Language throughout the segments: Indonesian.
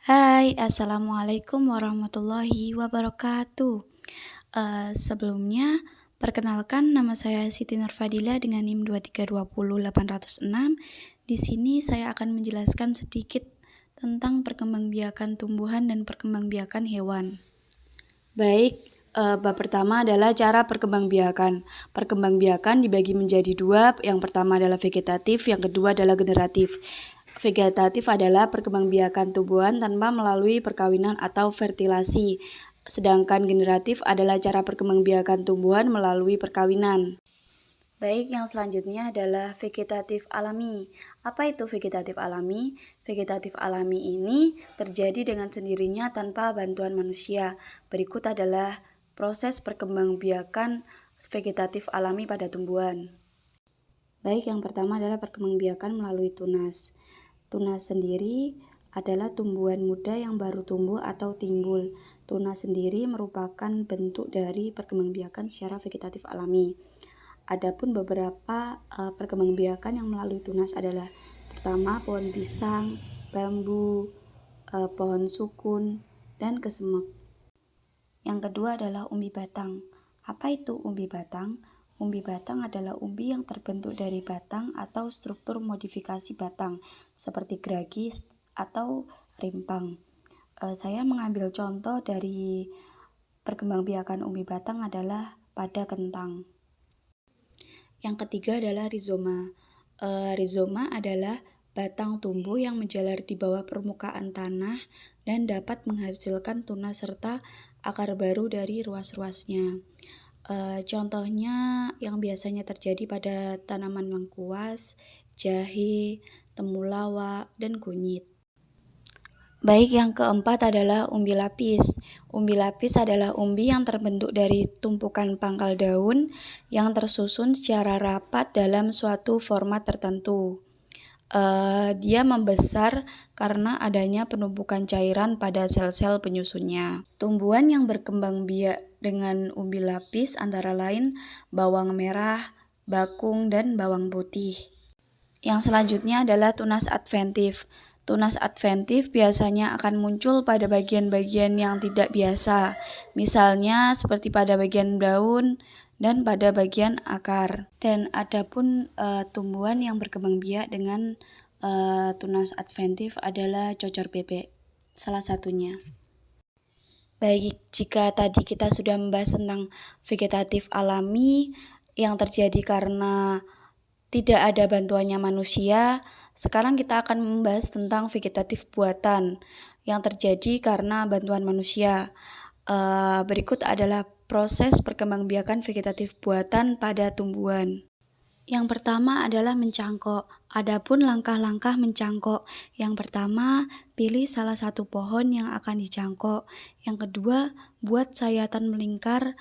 Hai, Assalamualaikum warahmatullahi wabarakatuh. Sebelumnya, perkenalkan nama saya Siti Nurfadila dengan NIM 2320806. Di sini saya akan menjelaskan sedikit tentang perkembangbiakan tumbuhan dan perkembangbiakan hewan. Baik, bab pertama adalah cara perkembangbiakan. Perkembangbiakan dibagi menjadi dua, yang pertama adalah vegetatif, yang kedua adalah generatif. Vegetatif adalah perkembangbiakan tumbuhan tanpa melalui perkawinan atau fertilasi, sedangkan generatif adalah cara perkembangbiakan tumbuhan melalui perkawinan. Baik, yang selanjutnya adalah vegetatif alami. Apa itu vegetatif alami? Vegetatif alami ini terjadi dengan sendirinya tanpa bantuan manusia. Berikut adalah proses perkembangbiakan vegetatif alami pada tumbuhan. Baik, yang pertama adalah perkembangbiakan melalui tunas. Tunas sendiri adalah tumbuhan muda yang baru tumbuh atau timbul. Tunas sendiri merupakan bentuk dari perkembangbiakan secara vegetatif alami. Adapun beberapa perkembangbiakan yang melalui tunas adalah pertama pohon pisang, bambu, pohon sukun, dan kesemek. Yang kedua adalah umbi batang. Apa itu umbi batang? Umbi batang adalah umbi yang terbentuk dari batang atau struktur modifikasi batang seperti geragi atau rimpang. Saya mengambil contoh dari perkembangbiakan umbi batang adalah pada kentang. Yang ketiga adalah rizoma. Rizoma adalah batang tumbuh yang menjalar di bawah permukaan tanah dan dapat menghasilkan tunas serta akar baru dari ruas-ruasnya. Contohnya yang biasanya terjadi pada tanaman lengkuas, jahe, temulawak, dan kunyit. Baik, yang keempat adalah umbi lapis. Umbi lapis adalah umbi yang terbentuk dari tumpukan pangkal daun yang tersusun secara rapat dalam suatu format tertentu. Dia membesar karena adanya penumpukan cairan pada sel-sel penyusunnya. Tumbuhan yang berkembang biak dengan umbi lapis antara lain bawang merah, bakung, dan bawang putih. Yang selanjutnya adalah tunas adventif. Tunas adventif biasanya akan muncul pada bagian-bagian yang tidak biasa, misalnya seperti pada bagian daun dan pada bagian akar. Dan adapun tumbuhan yang berkembang biak dengan tunas adventif adalah cocor bebek, salah satunya. Baik, jika tadi kita sudah membahas tentang vegetatif alami yang terjadi karena tidak ada bantuannya manusia, sekarang kita akan membahas tentang vegetatif buatan yang terjadi karena bantuan manusia. Berikut adalah proses perkembangbiakan vegetatif buatan pada tumbuhan. Yang pertama adalah mencangkok. Adapun langkah-langkah mencangkok. Yang pertama, pilih salah satu pohon yang akan dicangkok. Yang kedua, buat sayatan melingkar,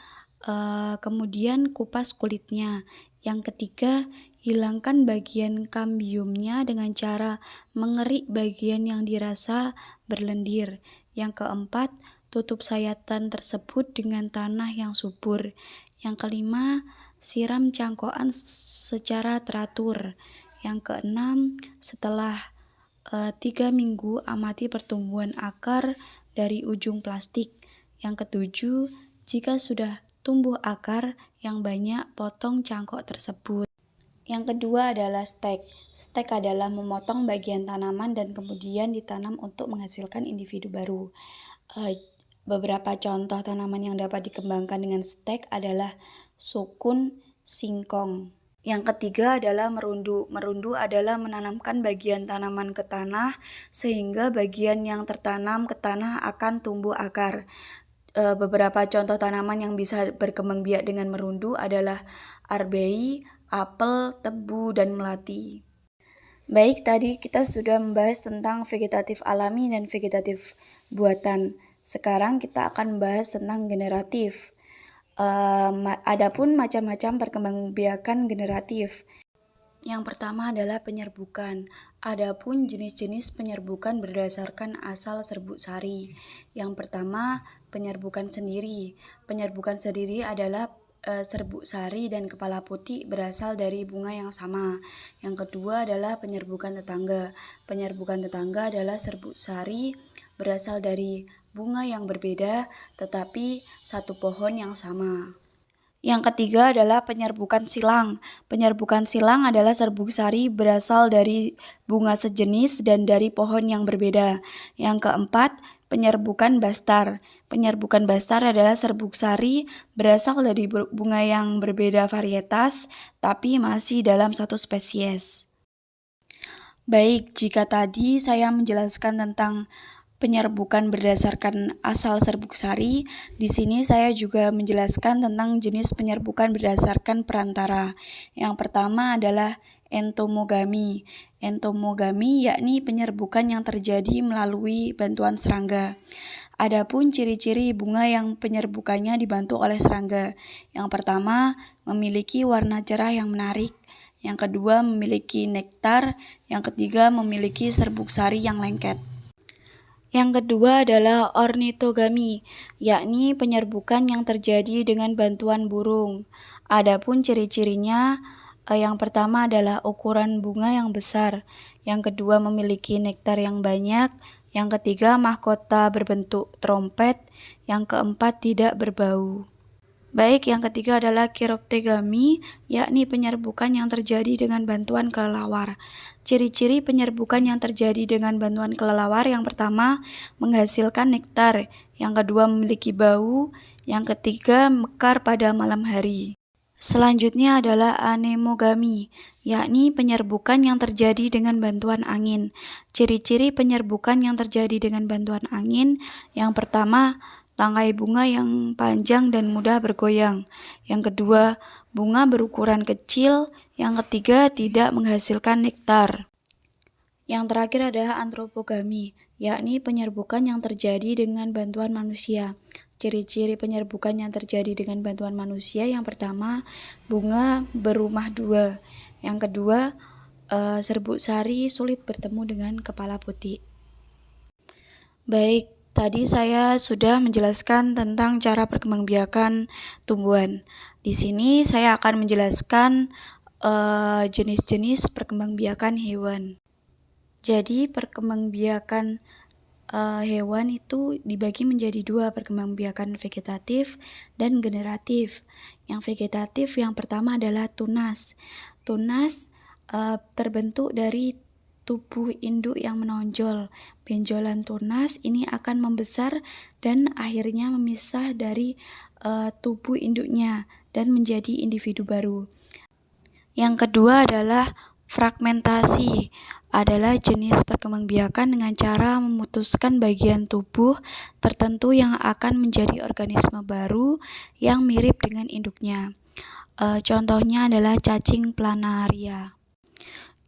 kemudian kupas kulitnya. Yang ketiga, hilangkan bagian kambiumnya dengan cara mengerik bagian yang dirasa berlendir. Yang keempat, tutup sayatan tersebut dengan tanah yang subur. Yang kelima, siram cangkokan secara teratur. Yang keenam, setelah 3 minggu amati pertumbuhan akar dari ujung plastik. Yang ketujuh, jika sudah tumbuh akar yang banyak, potong cangkok tersebut. Yang kedua adalah stek. Stek adalah memotong bagian tanaman dan kemudian ditanam untuk menghasilkan individu baru. Beberapa contoh tanaman yang dapat dikembangkan dengan stek adalah sukun, singkong. Yang ketiga adalah merundu. Merundu adalah menanamkan bagian tanaman ke tanah sehingga bagian yang tertanam ke tanah akan tumbuh akar. Beberapa contoh tanaman yang bisa berkembang biak dengan merundu adalah arbei, apel, tebu, dan melati. Baik, tadi kita sudah membahas tentang vegetatif alami dan vegetatif buatan. Sekarang kita akan membahas tentang generatif. Adapun macam-macam perkembangbiakan generatif. Yang pertama adalah penyerbukan. Adapun jenis-jenis penyerbukan berdasarkan asal serbuk sari. Yang pertama, penyerbukan sendiri. Penyerbukan sendiri adalah serbuk sari dan kepala putih berasal dari bunga yang sama. Yang kedua adalah penyerbukan tetangga. Penyerbukan tetangga adalah serbuk sari berasal dari bunga yang berbeda tetapi satu pohon yang sama. Yang ketiga adalah penyerbukan silang. Penyerbukan silang adalah serbuk sari berasal dari bunga sejenis dan dari pohon yang berbeda. Yang keempat, penyerbukan bastar. Penyerbukan bastar adalah serbuk sari berasal dari bunga yang berbeda varietas, tapi masih dalam satu spesies. Baik, jika tadi saya menjelaskan tentang penyerbukan berdasarkan asal serbuk sari, di sini saya juga menjelaskan tentang jenis penyerbukan berdasarkan perantara. Yang pertama adalah entomogami. Entomogami yakni penyerbukan yang terjadi melalui bantuan serangga. Adapun ciri-ciri bunga yang penyerbukannya dibantu oleh serangga. Yang pertama, memiliki warna cerah yang menarik. Yang kedua, memiliki nektar. Yang ketiga, memiliki serbuk sari yang lengket. Yang kedua adalah ornitogami, yakni penyerbukan yang terjadi dengan bantuan burung. Adapun ciri-cirinya, yang pertama adalah ukuran bunga yang besar, yang kedua memiliki nektar yang banyak, yang ketiga mahkota berbentuk trompet, yang keempat tidak berbau. Baik, yang ketiga adalah kiroptegami, yakni penyerbukan yang terjadi dengan bantuan kelelawar. Ciri-ciri penyerbukan yang terjadi dengan bantuan kelelawar yang pertama, menghasilkan nektar, yang kedua memiliki bau, yang ketiga mekar pada malam hari. Selanjutnya adalah anemogami, yakni penyerbukan yang terjadi dengan bantuan angin. Ciri-ciri penyerbukan yang terjadi dengan bantuan angin, yang pertama, tangkai bunga yang panjang dan mudah bergoyang. Yang kedua, bunga berukuran kecil. Yang ketiga, tidak menghasilkan nektar. Yang terakhir adalah antropogami, yakni penyerbukan yang terjadi dengan bantuan manusia. Ciri-ciri penyerbukan yang terjadi dengan bantuan manusia, yang pertama, bunga berumah dua. Yang kedua, serbuk sari sulit bertemu dengan kepala putih. Baik, tadi saya sudah menjelaskan tentang cara perkembangbiakan tumbuhan. Di sini saya akan menjelaskan jenis-jenis perkembangbiakan hewan. Jadi perkembangbiakan hewan itu dibagi menjadi dua, perkembangbiakan vegetatif dan generatif. Yang vegetatif yang pertama adalah tunas. Tunas terbentuk dari tubuh induk yang menonjol. Benjolan tunas ini akan membesar dan akhirnya memisah dari tubuh induknya dan menjadi individu baru. Yang kedua adalah fragmentasi, adalah jenis perkembangbiakan dengan cara memutuskan bagian tubuh tertentu yang akan menjadi organisme baru yang mirip dengan induknya. Contohnya adalah cacing planaria.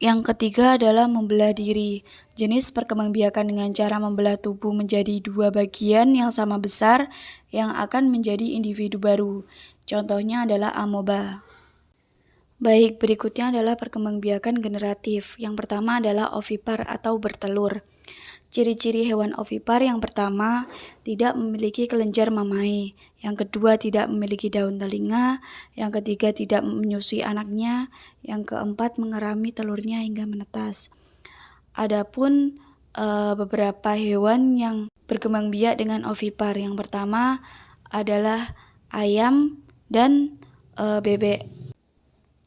Yang ketiga adalah membelah diri. Jenis perkembangbiakan dengan cara membelah tubuh menjadi dua bagian yang sama besar yang akan menjadi individu baru. Contohnya adalah amoeba. Baik, berikutnya adalah perkembangbiakan generatif. Yang pertama adalah ovipar atau bertelur. Ciri-ciri hewan ovipar yang pertama, tidak memiliki kelenjar mamae. Yang kedua, tidak memiliki daun telinga. Yang ketiga, tidak menyusui anaknya. Yang keempat, mengerami telurnya hingga menetas. Adapun beberapa hewan yang berkembang biak dengan ovipar. Yang pertama adalah ayam dan bebek.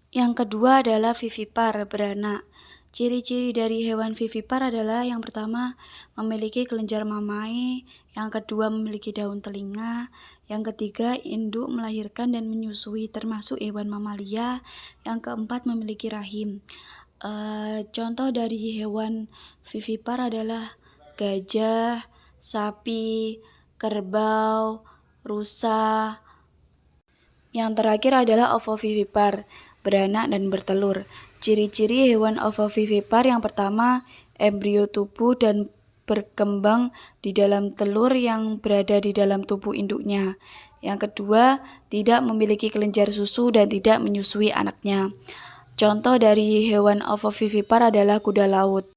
Yang kedua adalah vivipar, beranak. Ciri-ciri dari hewan vivipar adalah yang pertama memiliki kelenjar mamae, yang kedua memiliki daun telinga, yang ketiga induk melahirkan dan menyusui termasuk hewan mamalia, yang keempat memiliki rahim. Contoh dari hewan vivipar adalah gajah, sapi, kerbau, rusa. Yang terakhir adalah ovovivipar, beranak dan bertelur. Ciri-ciri hewan ovovivipar yang pertama, embrio tubuh dan berkembang di dalam telur yang berada di dalam tubuh induknya. Yang kedua, tidak memiliki kelenjar susu dan tidak menyusui anaknya. Contoh dari hewan ovovivipar adalah kuda laut.